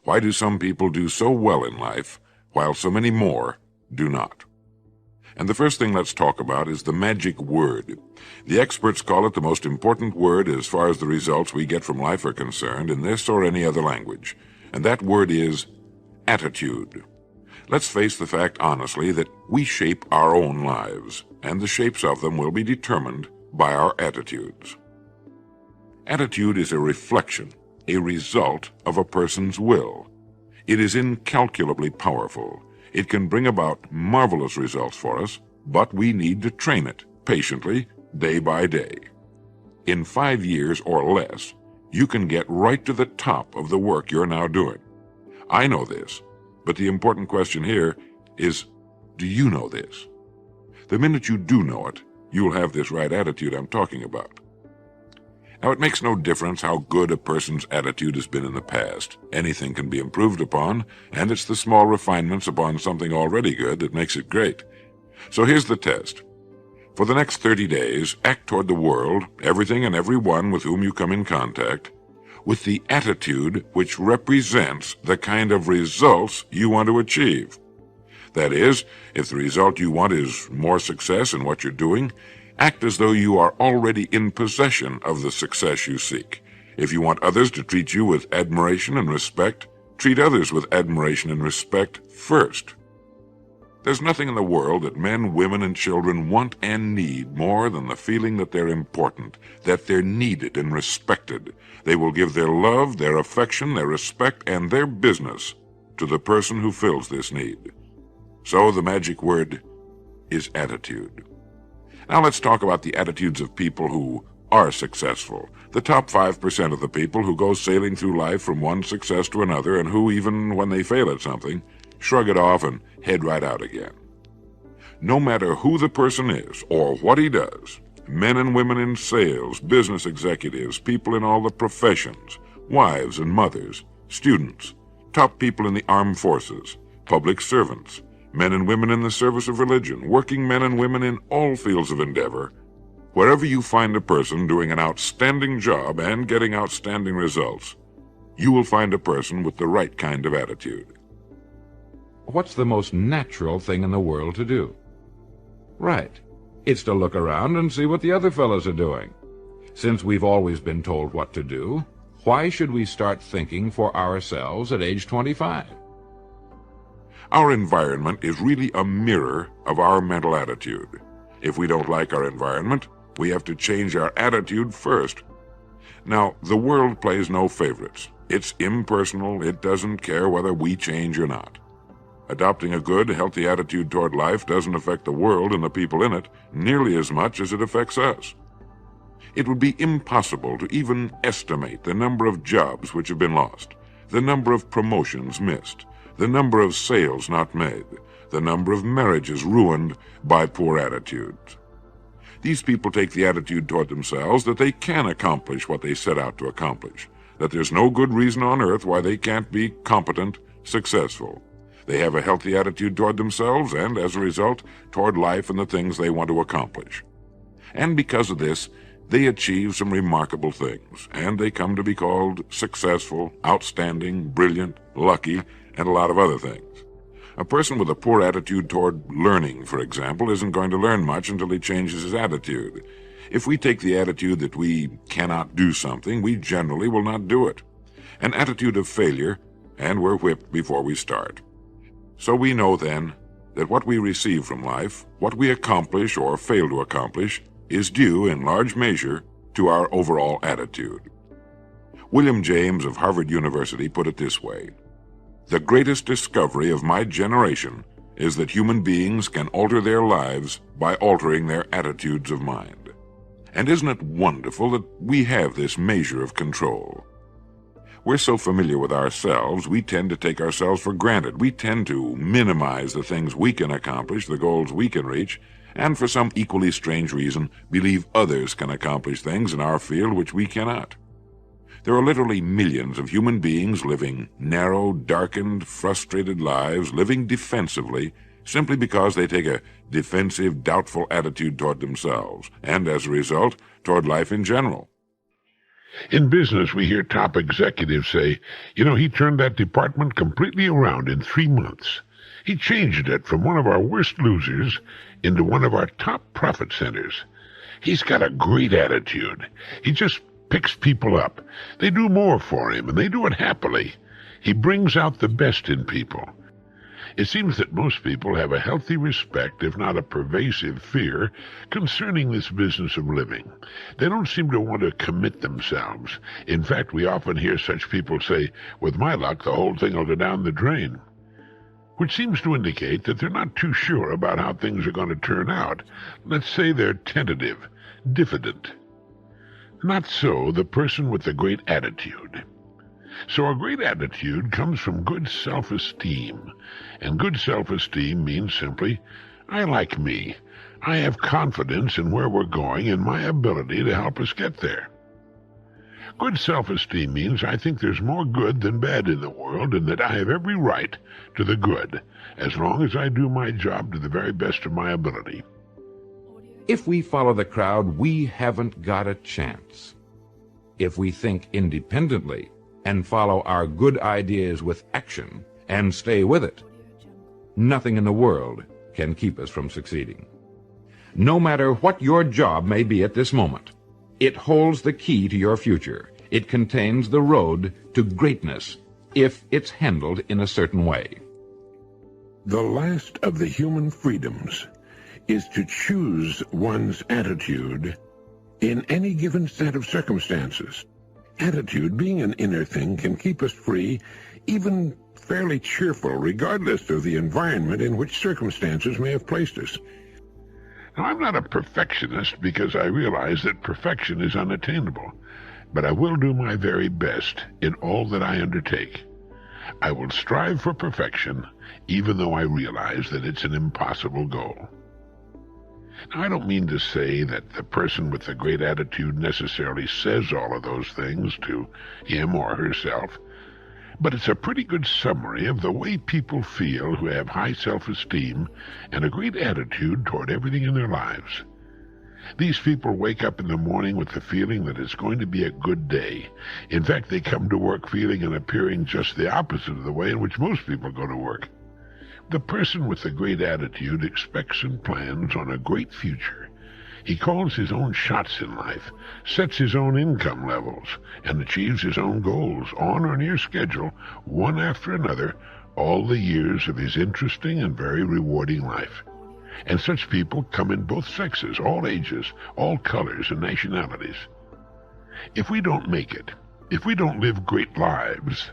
Why do some people do so well in life, while so many more do not? And the first thing let's talk about is the magic word. The experts call it the most important word as far as the results we get from life are concerned in this or any other language. And that word is attitude. Let's face the fact honestly that we shape our own lives, and the shapes of them will be determined by our attitudes. Attitude is a reflection, a result of a person's will. It is incalculably powerful. It can bring about marvelous results for us, but we need to train it patiently, day by day. In 5 years or less, you can get right to the top of the work you're now doing. I know this, but the important question here is, do you know this? The minute you do know it, you'll have this right attitude I'm talking about. Now, it makes no difference how good a person's attitude has been in the past. Anything can be improved upon, and it's the small refinements upon something already good that makes it great. So here's the test. For the next 30 days, act toward the world, everything and everyone with whom you come in contact, with the attitude which represents the kind of results you want to achieve. That is, if the result you want is more success in what you're doing, act as though you are already in possession of the success you seek. If you want others to treat you with admiration and respect, treat others with admiration and respect first. There's nothing in the world that men, women, and children want and need more than the feeling that they're important, that they're needed and respected. They will give their love, their affection, their respect, and their business to the person who fills this need. So the magic word is attitude. Now let's talk about the attitudes of people who are successful. The top 5% of the people who go sailing through life from one success to another and who, even when they fail at something, shrug it off and head right out again. No matter who the person is or what he does, men and women in sales, business executives, people in all the professions, wives and mothers, students, top people in the armed forces, public servants, men and women in the service of religion, working men and women in all fields of endeavor, wherever you find a person doing an outstanding job and getting outstanding results, you will find a person with the right kind of attitude. What's the most natural thing in the world to do? Right. It's to look around and see what the other fellows are doing. Since we've always been told what to do, why should we start thinking for ourselves at age 25? Our environment is really a mirror of our mental attitude. If we don't like our environment, we have to change our attitude first. Now, the world plays no favorites. It's impersonal. It doesn't care whether we change or not. Adopting a good, healthy attitude toward life doesn't affect the world and the people in it nearly as much as it affects us. It would be impossible to even estimate the number of jobs which have been lost, the number of promotions missed, the number of sales not made, the number of marriages ruined by poor attitudes. These people take the attitude toward themselves that they can accomplish what they set out to accomplish, that there's no good reason on earth why they can't be competent, successful. They have a healthy attitude toward themselves and, as a result, toward life and the things they want to accomplish. And because of this, they achieve some remarkable things, and they come to be called successful, outstanding, brilliant, lucky, and a lot of other things. A person with a poor attitude toward learning, for example, isn't going to learn much until he changes his attitude. If we take the attitude that we cannot do something, we generally will not do it. An attitude of failure, and we're whipped before we start. So we know then that what we receive from life, what we accomplish or fail to accomplish, is due in large measure to our overall attitude. William James of Harvard University put it this way: "The greatest discovery of my generation is that human beings can alter their lives by altering their attitudes of mind." And isn't it wonderful that we have this measure of control? We're so familiar with ourselves, we tend to take ourselves for granted. We tend to minimize the things we can accomplish, the goals we can reach, and for some equally strange reason, believe others can accomplish things in our field which we cannot. There are literally millions of human beings living narrow, darkened, frustrated lives, living defensively, simply because they take a defensive, doubtful attitude toward themselves, and as a result, toward life in general. In business, we hear top executives say, he turned that department completely around in 3 months. He changed it from one of our worst losers into one of our top profit centers. He's got a great attitude. He just picks people up. They do more for him, and they do it happily. He brings out the best in people. It seems that most people have a healthy respect, if not a pervasive fear, concerning this business of living. They don't seem to want to commit themselves. In fact, we often hear such people say, "With my luck, the whole thing will go down the drain," which seems to indicate that they're not too sure about how things are going to turn out. Let's say they're tentative, diffident. Not so the person with the great attitude. So a great attitude comes from good self-esteem, and good self-esteem means simply, I like me. I have confidence in where we're going and my ability to help us get there. Good self-esteem means I think there's more good than bad in the world, and that I have every right to the good, as long as I do my job to the very best of my ability. If we follow the crowd, we haven't got a chance. If we think independently and follow our good ideas with action and stay with it, nothing in the world can keep us from succeeding. No matter what your job may be at this moment, it holds the key to your future. It contains the road to greatness if it's handled in a certain way. The last of the human freedoms is to choose one's attitude in any given set of circumstances. Attitude, being an inner thing, can keep us free, even fairly cheerful, regardless of the environment in which circumstances may have placed us. Now, I'm not a perfectionist because I realize that perfection is unattainable, but I will do my very best in all that I undertake. I will strive for perfection, even though I realize that it's an impossible goal. Now, I don't mean to say that the person with the great attitude necessarily says all of those things to him or herself, but it's a pretty good summary of the way people feel who have high self-esteem and a great attitude toward everything in their lives. These people wake up in the morning with the feeling that it's going to be a good day. In fact, they come to work feeling and appearing just the opposite of the way in which most people go to work. The person with the great attitude expects and plans on a great future. He calls his own shots in life, sets his own income levels, and achieves his own goals on or near schedule, one after another, all the years of his interesting and very rewarding life. And such people come in both sexes, all ages, all colors and nationalities. If we don't make it, if we don't live great lives,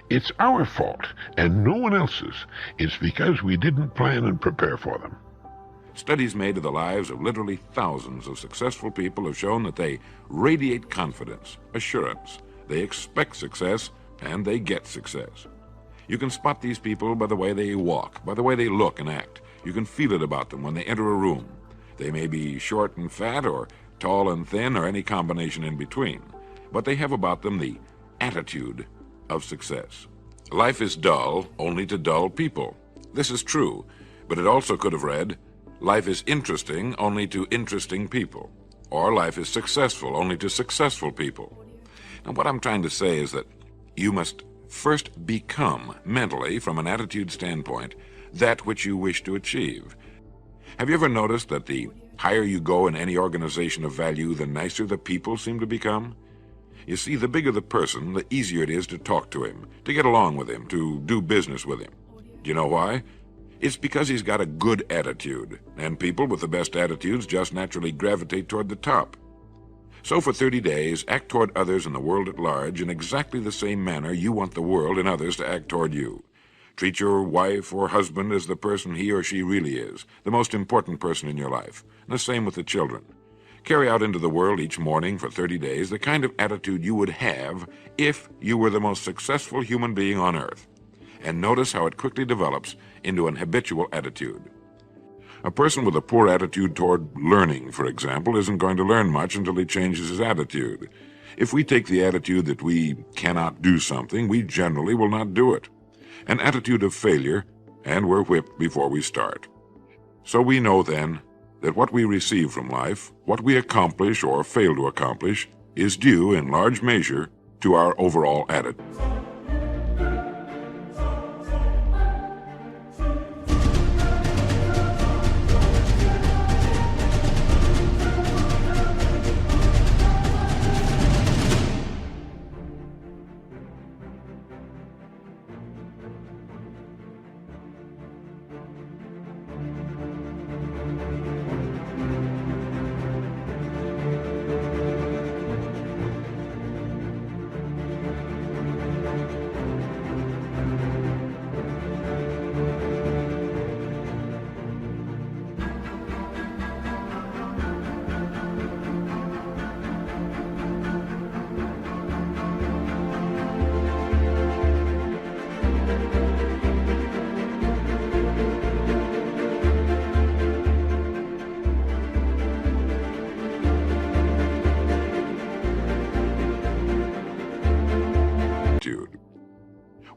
it's our fault and no one else's. It's because we didn't plan and prepare for them. Studies made of the lives of literally thousands of successful people have shown that they radiate confidence, assurance. They expect success, and they get success. You can spot these people by the way they walk, by the way they look and act. You can feel it about them when they enter a room. They may be short and fat, or tall and thin, or any combination in between, but they have about them the attitude of success. Life is dull only to dull people. This is true, but it also could have read, life is interesting only to interesting people, or life is successful only to successful people. And what I'm trying to say is that you must first become, mentally, from an attitude standpoint, that which you wish to achieve. Have you ever noticed that the higher you go in any organization of value, the nicer the people seem to become? You see, the bigger the person, the easier it is to talk to him, to get along with him, to do business with him. Do you know why? It's because he's got a good attitude, and people with the best attitudes just naturally gravitate toward the top. So for 30 days, act toward others and the world at large in exactly the same manner you want the world and others to act toward you. Treat your wife or husband as the person he or she really is, the most important person in your life, and the same with the children. Carry out into the world each morning for 30 days the kind of attitude you would have if you were the most successful human being on earth. And notice how it quickly develops into an habitual attitude. A person with a poor attitude toward learning, for example, isn't going to learn much until he changes his attitude. If we take the attitude that we cannot do something, we generally will not do it. An attitude of failure, and we're whipped before we start. So we know then that what we receive from life, what we accomplish or fail to accomplish, is due in large measure to our overall attitude.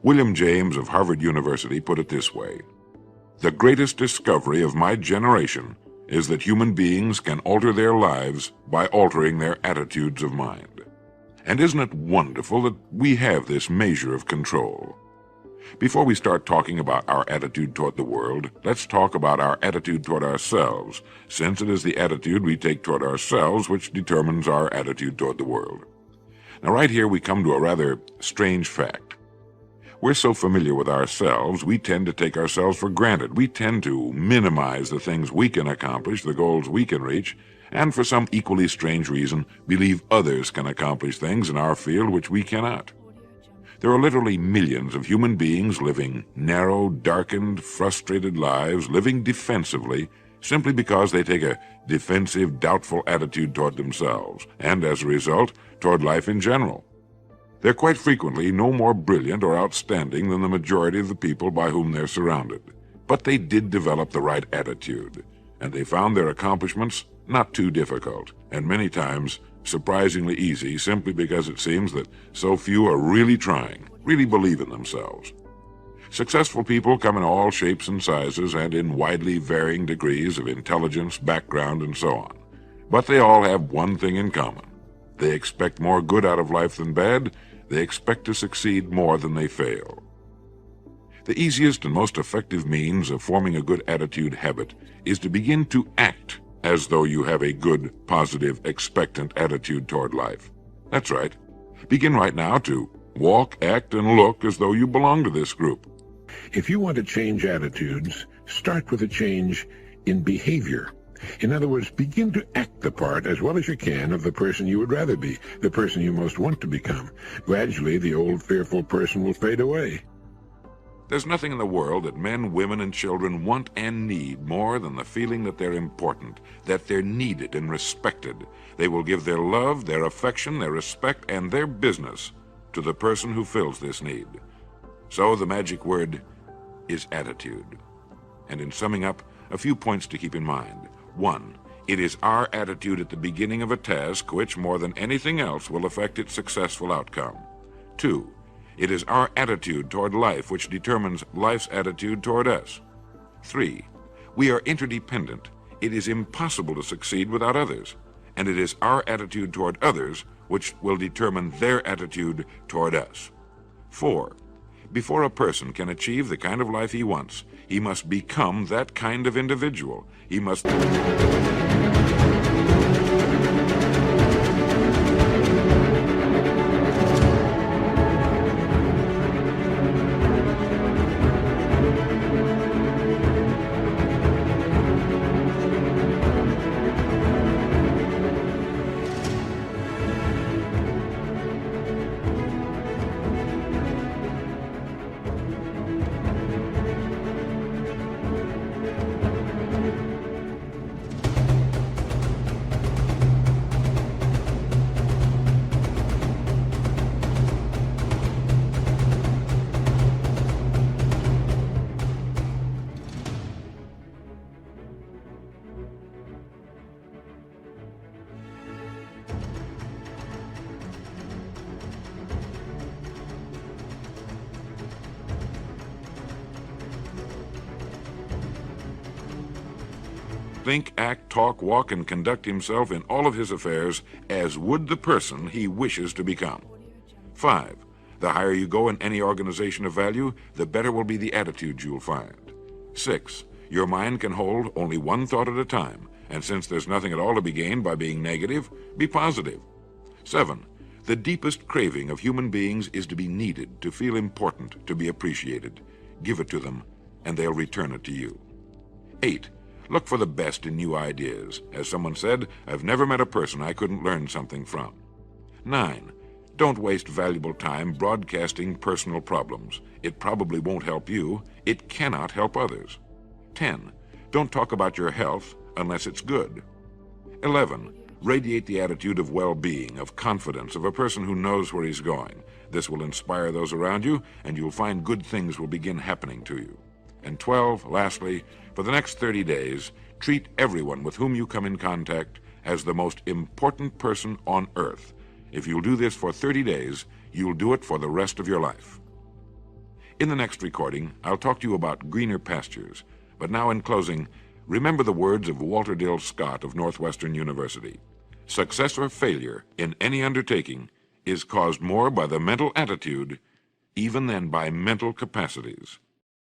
William James of Harvard University put it this way: "The greatest discovery of my generation is that human beings can alter their lives by altering their attitudes of mind." And isn't it wonderful that we have this measure of control? Before we start talking about our attitude toward the world, let's talk about our attitude toward ourselves, since it is the attitude we take toward ourselves which determines our attitude toward the world. Now, right here we come to a rather strange fact. We're so familiar with ourselves, we tend to take ourselves for granted. We tend to minimize the things we can accomplish, the goals we can reach, and for some equally strange reason, believe others can accomplish things in our field which we cannot. There are literally millions of human beings living narrow, darkened, frustrated lives, living defensively, simply because they take a defensive, doubtful attitude toward themselves, and as a result, toward life in general. They're quite frequently no more brilliant or outstanding than the majority of the people by whom they're surrounded. But they did develop the right attitude, and they found their accomplishments not too difficult, and many times surprisingly easy, simply because it seems that so few are really trying, really believe in themselves. Successful people come in all shapes and sizes and in widely varying degrees of intelligence, background, and so on. But they all have one thing in common. They expect more good out of life than bad. They expect to succeed more than they fail. The easiest and most effective means of forming a good attitude habit is to begin to act as though you have a good, positive, expectant attitude toward life. That's right. Begin right now to walk, act, and look as though you belong to this group. If you want to change attitudes, start with a change in behavior. In other words, begin to act the part as well as you can of the person you would rather be, the person you most want to become. Gradually, the old fearful person will fade away. There's nothing in the world that men, women, and children want and need more than the feeling that they're important, that they're needed and respected. They will give their love, their affection, their respect, and their business to the person who fills this need. So the magic word is attitude. And in summing up, a few points to keep in mind. 1. It is our attitude at the beginning of a task which, more than anything else, will affect its successful outcome. 2. It is our attitude toward life which determines life's attitude toward us. 3. We are interdependent. It is impossible to succeed without others. And it is our attitude toward others which will determine their attitude toward us. 4. Before a person can achieve the kind of life he wants, he must become that kind of individual. He must... think, act, talk, walk, and conduct himself in all of his affairs as would the person he wishes to become. 5. The higher you go in any organization of value, the better will be the attitudes you'll find. 6. Your mind can hold only one thought at a time, and since there's nothing at all to be gained by being negative, be positive. 7. The deepest craving of human beings is to be needed, to feel important, to be appreciated. Give it to them, and they'll return it to you. 8. Look for the best in new ideas. As someone said, I've never met a person I couldn't learn something from. 9. Don't waste valuable time broadcasting personal problems. It probably won't help you. It cannot help others. 10. Don't talk about your health unless it's good. 11. Radiate the attitude of well-being, of confidence, of a person who knows where he's going. This will inspire those around you, and you'll find good things will begin happening to you. And 12, lastly, for the next 30 days, treat everyone with whom you come in contact as the most important person on earth. If you'll do this for 30 days, you'll do it for the rest of your life. In the next recording, I'll talk to you about greener pastures. But now in closing, remember the words of Walter Dill Scott of Northwestern University. Success or failure in any undertaking is caused more by the mental attitude even than by mental capacities.